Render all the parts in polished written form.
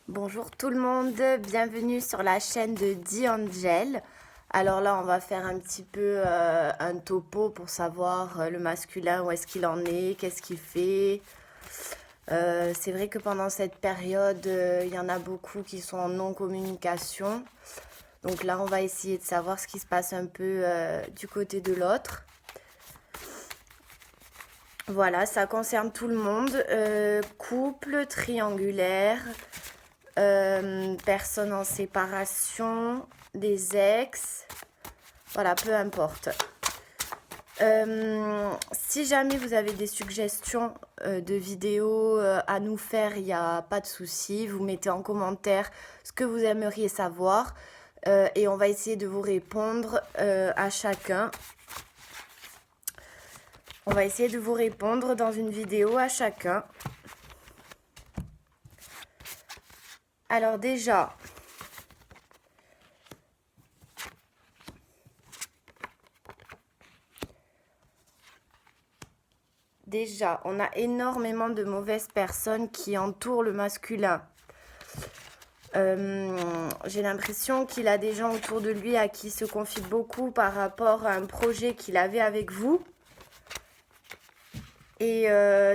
Bonjour tout le monde, bienvenue sur la chaîne de D'Angel. Alors là, on va faire un petit peu un topo pour savoir le masculin, où est-ce qu'il en est, qu'est-ce qu'il fait. C'est vrai que pendant cette période, il y en a beaucoup qui sont en non-communication. Donc là, on va essayer de savoir ce qui se passe un peu du côté de l'autre. Voilà, ça concerne tout le monde. Couple, triangulaire, personnes en séparation, des ex, voilà, peu importe. Si jamais vous avez des suggestions de vidéos à nous faire, il n'y a pas de souci. Vous mettez en commentaire ce que vous aimeriez savoir et on va essayer de vous répondre à chacun. On va essayer de vous répondre dans une vidéo à chacun. Alors déjà, on a énormément de mauvaises personnes qui entourent le masculin. J'ai l'impression qu'il a des gens autour de lui à qui il se confie beaucoup par rapport à un projet qu'il avait avec vous. Et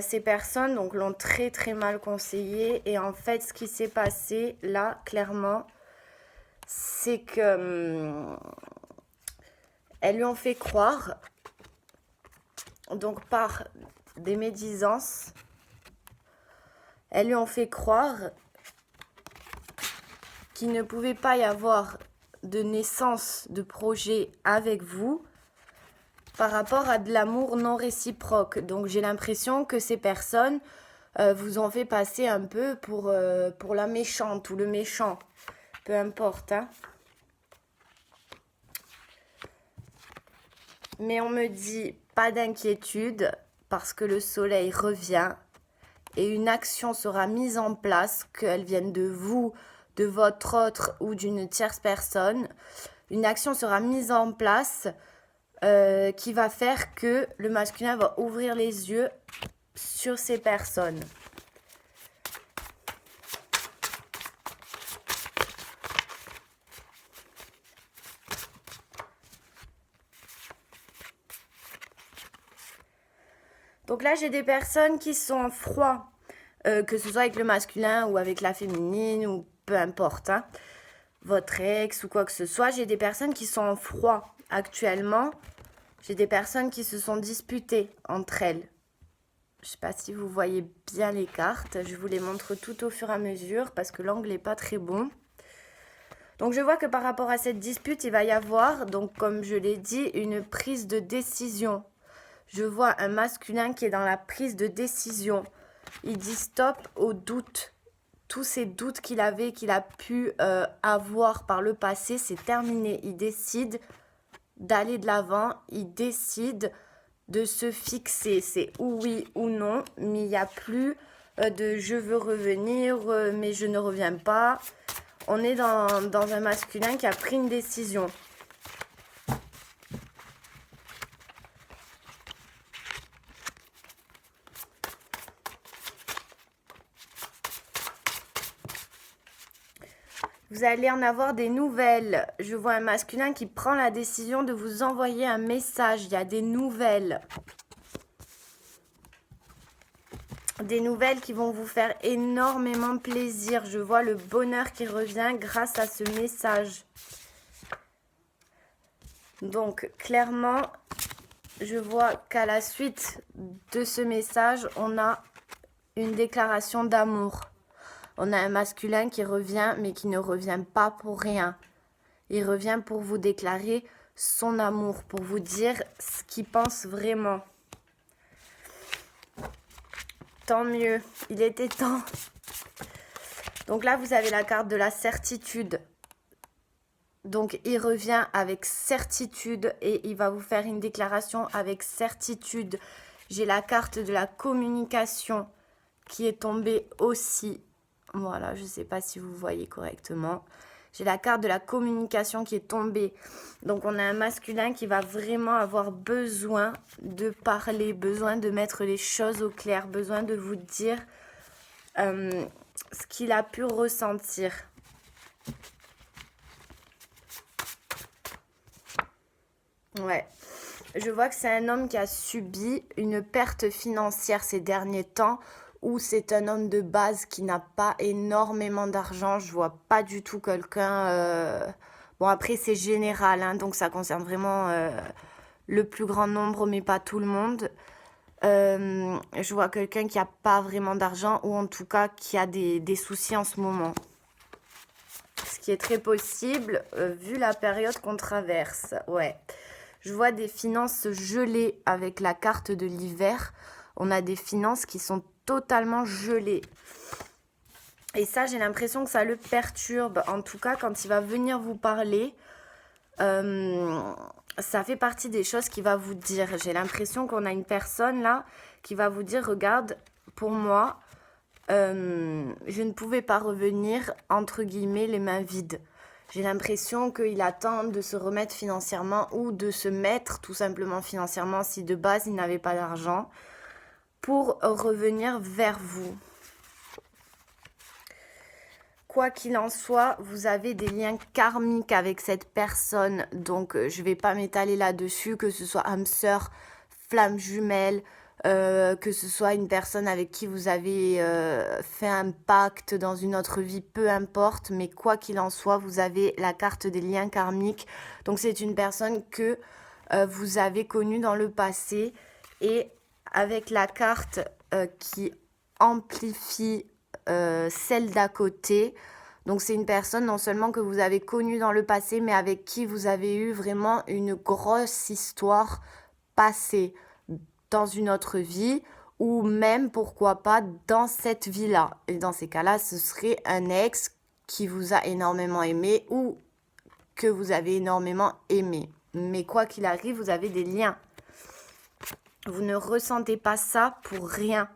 ces personnes donc l'ont très très mal conseillé. Et en fait, ce qui s'est passé là, clairement, c'est que elles lui ont fait croire, donc par des médisances, elles lui ont fait croire qu'il ne pouvait pas y avoir de naissance de projet avec vous par rapport à de l'amour non réciproque. Donc j'ai l'impression que ces personnes vous ont fait passer un peu pour la méchante ou le méchant. Peu importe. Hein. Mais on me dit pas d'inquiétude parce que le soleil revient et une action sera mise en place, qu'elle vienne de vous, de votre autre ou d'une tierce personne. Une action sera mise en place qui va faire que le masculin va ouvrir les yeux sur ces personnes. Donc là, j'ai des personnes qui sont froides, que ce soit avec le masculin ou avec la féminine ou peu importe, hein, votre ex ou quoi que ce soit. J'ai des personnes qui sont en froid actuellement. J'ai des personnes qui se sont disputées entre elles. Je ne sais pas si vous voyez bien les cartes. Je vous les montre tout au fur et à mesure parce que l'angle n'est pas très bon. Donc je vois que par rapport à cette dispute, il va y avoir, donc comme je l'ai dit, une prise de décision. Je vois un masculin qui est dans la prise de décision. Il dit stop aux doutes. Tous ces doutes qu'il avait, qu'il a pu avoir par le passé, c'est terminé. Il décide d'aller de l'avant. Il décide de se fixer. C'est ou oui ou non, mais il n'y a plus de je veux revenir, mais je ne reviens pas. On est dans un masculin qui a pris une décision. Vous allez en avoir des nouvelles. Je vois un masculin qui prend la décision de vous envoyer un message. Il y a des nouvelles. Des nouvelles qui vont vous faire énormément plaisir. Je vois le bonheur qui revient grâce à ce message. Donc, clairement, je vois qu'à la suite de ce message, on a une déclaration d'amour. On a un masculin qui revient, mais qui ne revient pas pour rien. Il revient pour vous déclarer son amour, pour vous dire ce qu'il pense vraiment. Tant mieux, il était temps. Donc là, vous avez la carte de la certitude. Donc il revient avec certitude et il va vous faire une déclaration avec certitude. J'ai la carte de la communication qui est tombée aussi. Voilà, je ne sais pas si vous voyez correctement. J'ai la carte de la communication qui est tombée. Donc on a un masculin qui va vraiment avoir besoin de parler, besoin de mettre les choses au clair, besoin de vous dire ce qu'il a pu ressentir. Ouais. Je vois que c'est un homme qui a subi une perte financière ces derniers temps, ou c'est un homme de base qui n'a pas énormément d'argent. Je vois pas du tout quelqu'un... Bon, après, c'est général, hein, donc ça concerne vraiment le plus grand nombre, mais pas tout le monde. Je vois quelqu'un qui n'a pas vraiment d'argent, ou en tout cas qui a des soucis en ce moment. Ce qui est très possible, vu la période qu'on traverse. Ouais. Je vois des finances gelées avec la carte de l'hiver. On a des finances qui sont totalement gelées. Et ça, j'ai l'impression que ça le perturbe. En tout cas, quand il va venir vous parler, ça fait partie des choses qu'il va vous dire. J'ai l'impression qu'on a une personne là qui va vous dire, regarde, pour moi, je ne pouvais pas revenir, entre guillemets, les mains vides. J'ai l'impression qu'il attend de se remettre financièrement ou de se mettre tout simplement financièrement si de base il n'avait pas d'argent pour revenir vers vous. Quoi qu'il en soit, vous avez des liens karmiques avec cette personne, donc je ne vais pas m'étaler là-dessus, que ce soit âme sœur, flamme jumelle, que ce soit une personne avec qui vous avez fait un pacte dans une autre vie, peu importe, mais quoi qu'il en soit, vous avez la carte des liens karmiques. Donc c'est une personne que vous avez connue dans le passé, et avec la carte qui amplifie celle d'à côté. Donc c'est une personne non seulement que vous avez connue dans le passé, mais avec qui vous avez eu vraiment une grosse histoire passée dans une autre vie, ou même, pourquoi pas, dans cette vie-là. Et dans ces cas-là, ce serait un ex qui vous a énormément aimé ou que vous avez énormément aimé. Mais quoi qu'il arrive, vous avez des liens. Vous ne ressentez pas ça pour rien.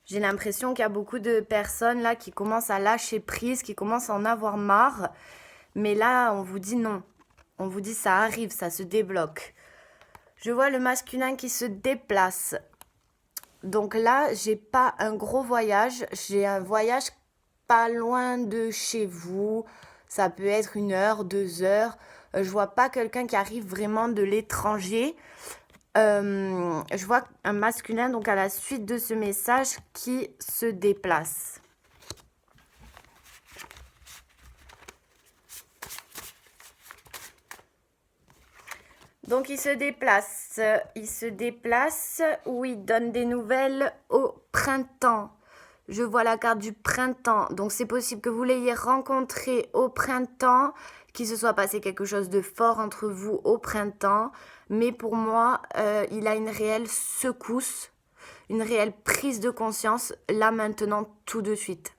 J'ai l'impression qu'il y a beaucoup de personnes là qui commencent à lâcher prise, qui commencent à en avoir marre. Mais là, on vous dit non. On vous dit ça arrive, ça se débloque. Je vois le masculin qui se déplace. Donc là, j'ai pas un gros voyage. J'ai un voyage pas loin de chez vous. Ça peut être 1 heure, 2 heures. Je vois pas quelqu'un qui arrive vraiment de l'étranger. Je vois un masculin, donc à la suite de ce message, qui se déplace. Donc il se déplace ou il donne des nouvelles au printemps. Je vois la carte du printemps, donc c'est possible que vous l'ayez rencontré au printemps, qu'il se soit passé quelque chose de fort entre vous au printemps, mais pour moi, il a une réelle secousse, une réelle prise de conscience, là maintenant, tout de suite.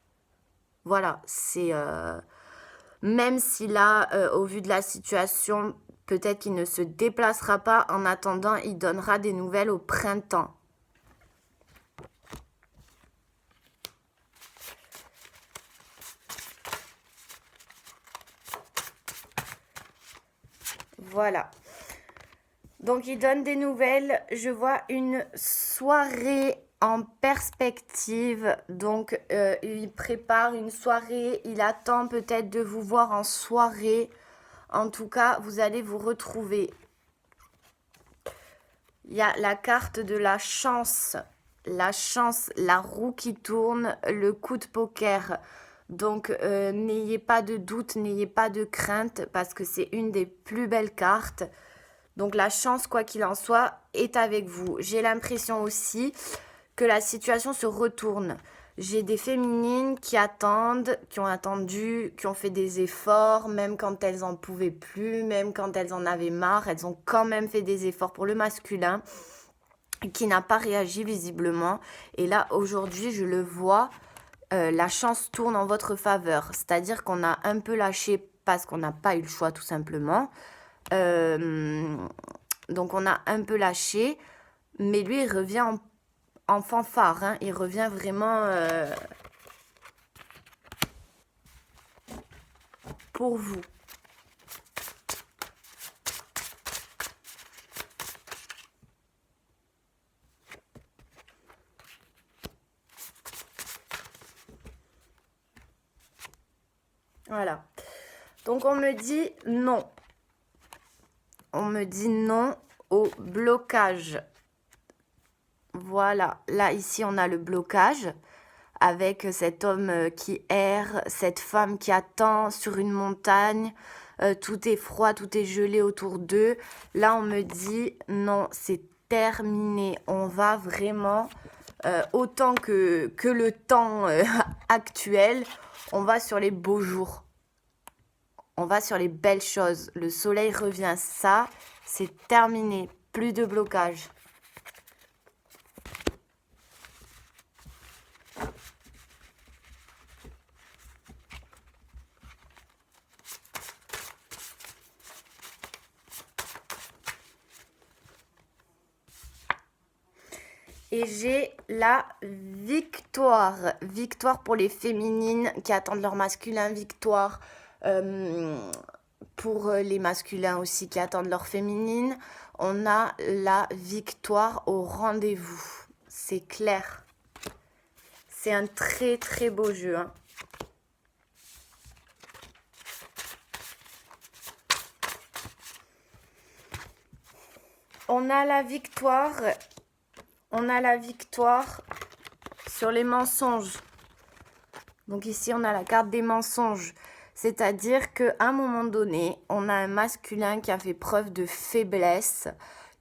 Voilà, c'est... même si là, au vu de la situation, peut-être qu'il ne se déplacera pas, en attendant, il donnera des nouvelles au printemps. Voilà. Donc, il donne des nouvelles. Je vois une soirée en perspective. Donc, il prépare une soirée. Il attend peut-être de vous voir en soirée. En tout cas, vous allez vous retrouver. Il y a la carte de la chance. La chance, la roue qui tourne, le coup de poker. Donc, n'ayez pas de doute, n'ayez pas de crainte, parce que c'est une des plus belles cartes. Donc, la chance, quoi qu'il en soit, est avec vous. J'ai l'impression aussi que la situation se retourne. J'ai des féminines qui attendent, qui ont attendu, qui ont fait des efforts, même quand elles n'en pouvaient plus, même quand elles en avaient marre, elles ont quand même fait des efforts pour le masculin, qui n'a pas réagi visiblement. Et là, aujourd'hui, je le vois, la chance tourne en votre faveur. C'est-à-dire qu'on a un peu lâché parce qu'on n'a pas eu le choix, tout simplement. Donc, on a un peu lâché, mais lui, il revient en fanfare, hein. Il revient vraiment pour vous. Voilà. Donc on me dit non. On me dit non au blocage. Voilà. Là, ici, on a le blocage avec cet homme qui erre, cette femme qui attend sur une montagne. Tout est froid, tout est gelé autour d'eux. Là, on me dit non, c'est terminé. On va vraiment, autant que le temps actuel, on va sur les beaux jours. On va sur les belles choses. Le soleil revient. Ça, c'est terminé. Plus de blocage. Et j'ai la victoire. Victoire pour les féminines qui attendent leur masculin. Victoire pour les masculins aussi qui attendent leur féminine. On a la victoire au rendez-vous. C'est clair. C'est un très très beau jeu. Hein. On a la victoire. On a la victoire sur les mensonges. Donc ici, on a la carte des mensonges. C'est-à-dire qu'à un moment donné, on a un masculin qui a fait preuve de faiblesse,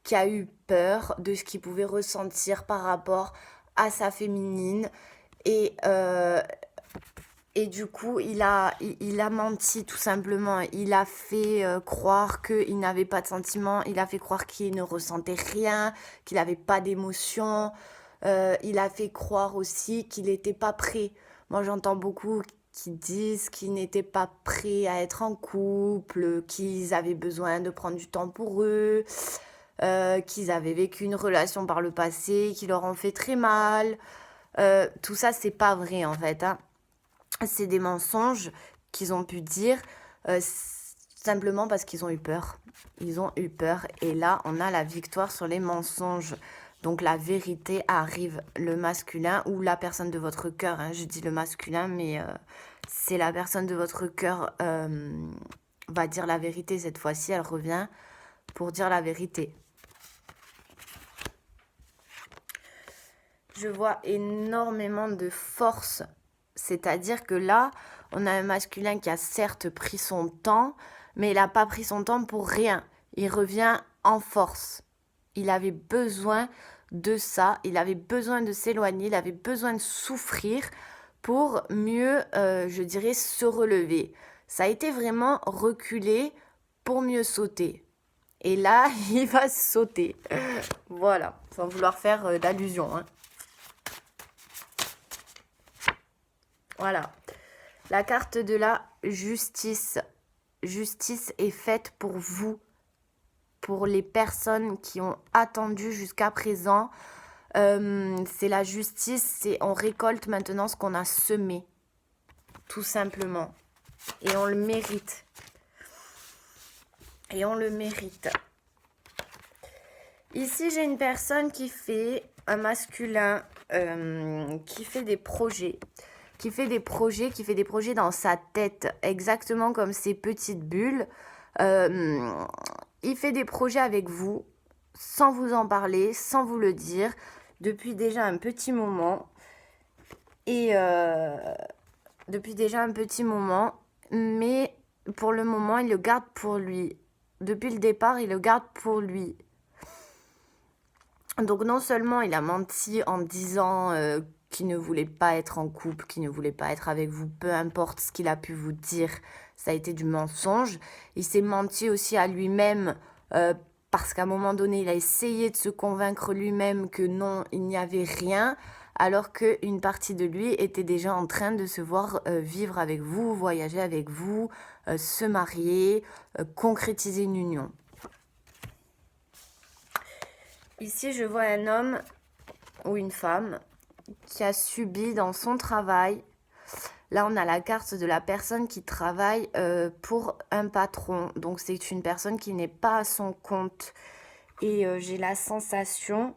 qui a eu peur de ce qu'il pouvait ressentir par rapport à sa féminine. Et du coup, il a menti tout simplement. Il a fait croire qu'il n'avait pas de sentiments. Il a fait croire qu'il ne ressentait rien, qu'il n'avait pas d'émotion. Il a fait croire aussi qu'il n'était pas prêt. Moi, j'entends beaucoup qui disent qu'ils n'étaient pas prêts à être en couple, qu'ils avaient besoin de prendre du temps pour eux, qu'ils avaient vécu une relation par le passé, qui leur ont fait très mal. Tout ça, c'est pas vrai en fait. Hein. C'est des mensonges qu'ils ont pu dire simplement parce qu'ils ont eu peur. Ils ont eu peur et là, on a la victoire sur les mensonges. Donc la vérité arrive, le masculin ou la personne de votre cœur. Hein, je dis le masculin, mais c'est la personne de votre cœur va dire la vérité cette fois-ci. Elle revient pour dire la vérité. Je vois énormément de force. C'est-à-dire que là, on a un masculin qui a certes pris son temps, mais il n'a pas pris son temps pour rien. Il revient en force. Il avait besoin de ça, il avait besoin de s'éloigner, il avait besoin de souffrir pour mieux, je dirais, se relever. Ça a été vraiment reculer pour mieux sauter. Et là, il va sauter. Voilà, sans vouloir faire d'allusion. Hein. Voilà. La carte de la justice. Justice est faite pour vous. Pour les personnes qui ont attendu jusqu'à présent. C'est la justice. On récolte maintenant ce qu'on a semé. Tout simplement. Et on le mérite. Et on le mérite. Ici, j'ai une personne qui fait un masculin qui fait des projets. Qui fait des projets dans sa tête, exactement comme ces petites bulles. Il fait des projets avec vous, sans vous en parler, sans vous le dire, depuis déjà un petit moment. Et depuis déjà un petit moment, mais pour le moment, il le garde pour lui. Depuis le départ, il le garde pour lui. Donc non seulement il a menti en disant qu'il ne voulait pas être en couple, qu'il ne voulait pas être avec vous, peu importe ce qu'il a pu vous dire, ça a été du mensonge. Il s'est menti aussi à lui-même parce qu'à un moment donné, il a essayé de se convaincre lui-même que non, il n'y avait rien, alors qu'une partie de lui était déjà en train de se voir vivre avec vous, voyager avec vous, se marier, concrétiser une union. Ici, je vois un homme ou une femme qui a subi dans son travail. Là, on a la carte de la personne qui travaille pour un patron. Donc, c'est une personne qui n'est pas à son compte. Et j'ai la sensation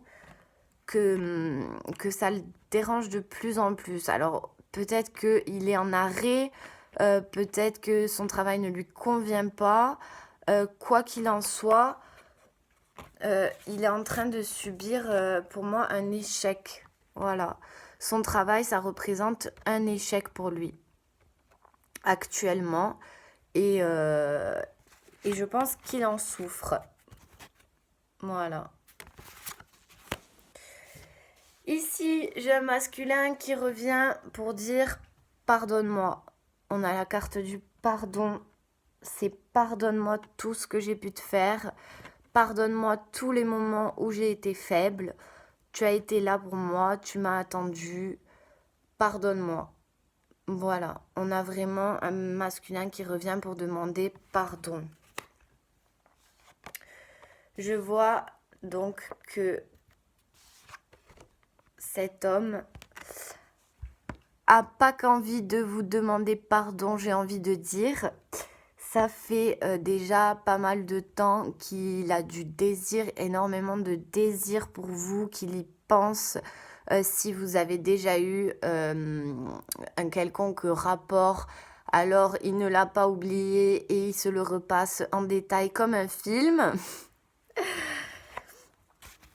que ça le dérange de plus en plus. Alors, peut-être qu'il est en arrêt. peut-être que son travail ne lui convient pas. Quoi qu'il en soit, il est en train de subir, pour moi, un échec. Voilà. Son travail, ça représente un échec pour lui, actuellement. Et je pense qu'il en souffre. Voilà. Ici, j'ai un masculin qui revient pour dire pardonne-moi. On a la carte du pardon. C'est pardonne-moi tout ce que j'ai pu te faire. Pardonne-moi tous les moments où j'ai été faible. Tu as été là pour moi, tu m'as attendu. Pardonne-moi. Voilà, on a vraiment un masculin qui revient pour demander pardon. Je vois donc que cet homme a pas qu'envie de vous demander pardon, j'ai envie de dire. Ça fait déjà pas mal de temps qu'il a du désir, énormément de désir pour vous, qu'il y pense. Si vous avez déjà eu un quelconque rapport, alors il ne l'a pas oublié et il se le repasse en détail comme un film.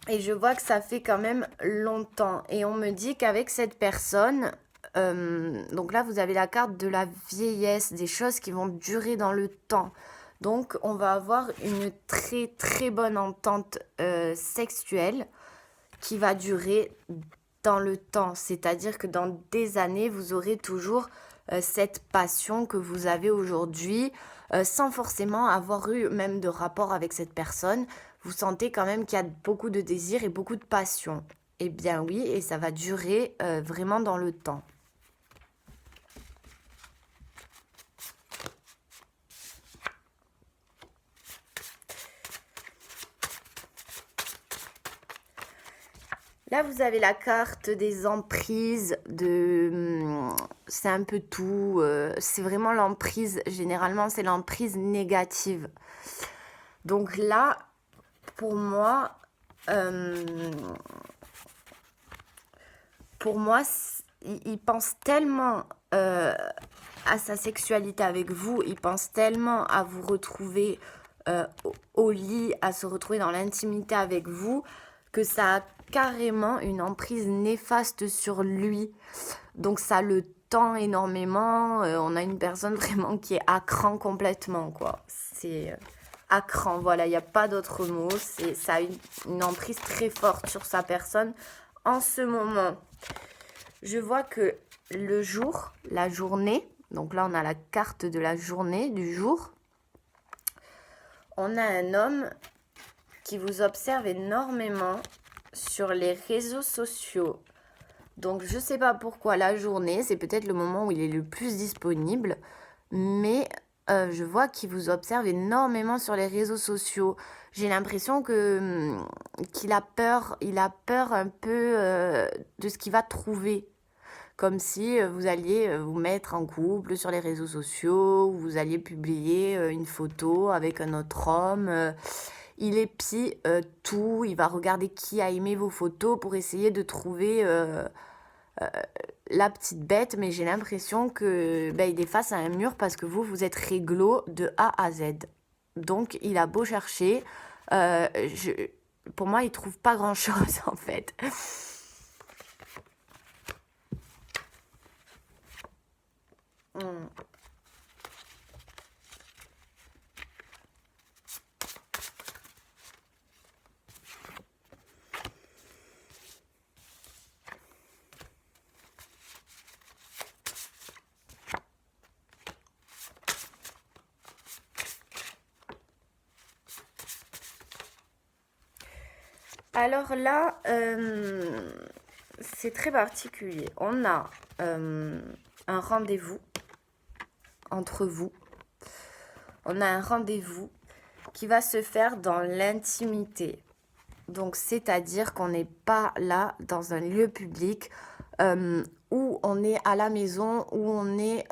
Et je vois que ça fait quand même longtemps. Et on me dit qu'avec cette personne, donc là vous avez la carte de la vieillesse, des choses qui vont durer dans le temps. Donc on va avoir une très très bonne entente sexuelle qui va durer dans le temps. C'est-à-dire que dans des années, vous aurez toujours cette passion que vous avez aujourd'hui, sans forcément avoir eu même de rapport avec cette personne. Vous sentez quand même qu'il y a beaucoup de désir et beaucoup de passion. Eh bien oui, et ça va durer vraiment dans le temps. Là, vous avez la carte des emprises, c'est un peu tout. C'est vraiment l'emprise, généralement, c'est l'emprise négative. Donc là, pour moi, il pense tellement à sa sexualité avec vous, il pense tellement à vous retrouver au lit, à se retrouver dans l'intimité avec vous, que ça a carrément une emprise néfaste sur lui. Donc ça le tend énormément. On a une personne vraiment qui est à cran complètement, quoi. C'est à cran, voilà, il n'y a pas d'autre mot. Ça a une emprise très forte sur sa personne en ce moment. Je vois que le jour, la journée, donc là on a la carte de la journée, du jour. On a un homme qui vous observe énormément sur les réseaux sociaux. Donc je sais pas pourquoi la journée, c'est peut-être le moment où il est le plus disponible, mais je vois qu'il vous observe énormément sur les réseaux sociaux. J'ai l'impression qu'il a peur, il a peur un peu de ce qu'il va trouver. Comme si vous alliez vous mettre en couple sur les réseaux sociaux, ou vous alliez publier une photo avec un autre homme. Il épie tout, il va regarder qui a aimé vos photos pour essayer de trouver la petite bête, mais j'ai l'impression que il est face à un mur parce que vous êtes réglo de A à Z. Donc il a beau chercher, pour moi il trouve pas grand chose en fait. Alors là, c'est très particulier. On a un rendez-vous entre vous. On a un rendez-vous qui va se faire dans l'intimité. Donc, c'est-à-dire qu'on n'est pas là dans un lieu public où on est à la maison, où on est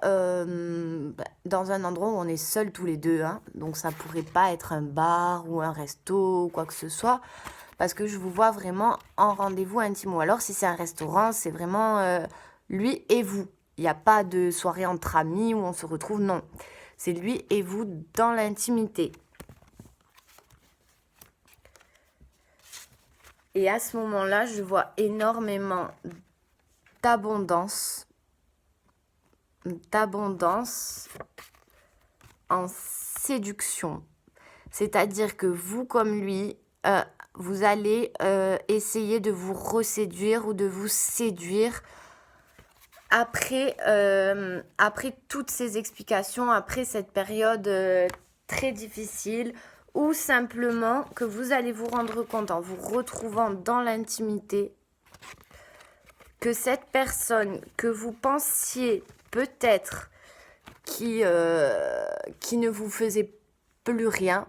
dans un endroit où on est seuls tous les deux. Hein. Donc, ça pourrait pas être un bar ou un resto ou quoi que ce soit. Parce que je vous vois vraiment en rendez-vous intime. Ou alors, si c'est un restaurant, c'est vraiment lui et vous. Il n'y a pas de soirée entre amis où on se retrouve, non. C'est lui et vous dans l'intimité. Et à ce moment-là, je vois énormément d'abondance en séduction. C'est-à-dire que vous, comme lui, vous allez essayer de vous reséduire ou de vous séduire après toutes ces explications, après cette période très difficile, ou simplement que vous allez vous rendre compte en vous retrouvant dans l'intimité que cette personne que vous pensiez peut-être qui ne vous faisait plus rien,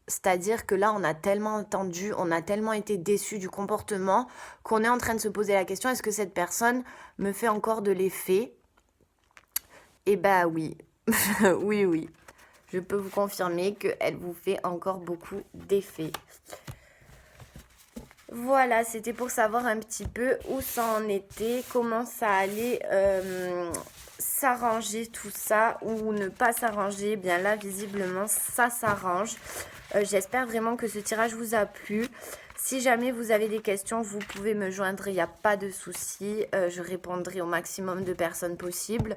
c'est-à-dire que là, on a tellement entendu, on a tellement été déçus du comportement qu'on est en train de se poser la question, est-ce que cette personne me fait encore de l'effet? Eh ben oui, oui. Je peux vous confirmer qu'elle vous fait encore beaucoup d'effet. Voilà, c'était pour savoir un petit peu où ça en était, comment ça allait s'arranger tout ça ou ne pas s'arranger. Eh bien là, visiblement, ça s'arrange. J'espère vraiment que ce tirage vous a plu. Si jamais vous avez des questions, vous pouvez me joindre, il n'y a pas de souci. Je répondrai au maximum de personnes possibles.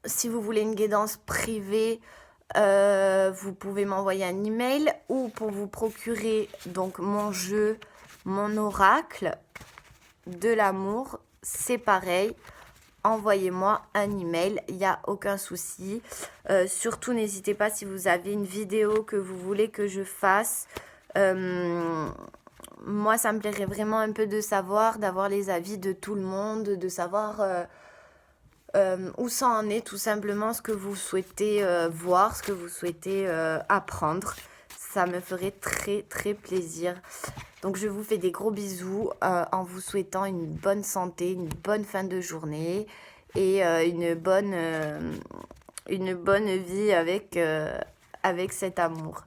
Si vous voulez une guidance privée, vous pouvez m'envoyer un email, ou pour vous procurer donc mon jeu, mon oracle de l'amour, c'est pareil. Envoyez-moi un email, il n'y a aucun souci. Surtout, n'hésitez pas si vous avez une vidéo que vous voulez que je fasse. Moi, ça me plairait vraiment un peu de savoir, d'avoir les avis de tout le monde, de savoir où ça en est, tout simplement, ce que vous souhaitez voir, ce que vous souhaitez apprendre. Ça me ferait très, très plaisir. Donc, je vous fais des gros bisous en vous souhaitant une bonne santé, une bonne fin de journée et une bonne vie avec cet amour.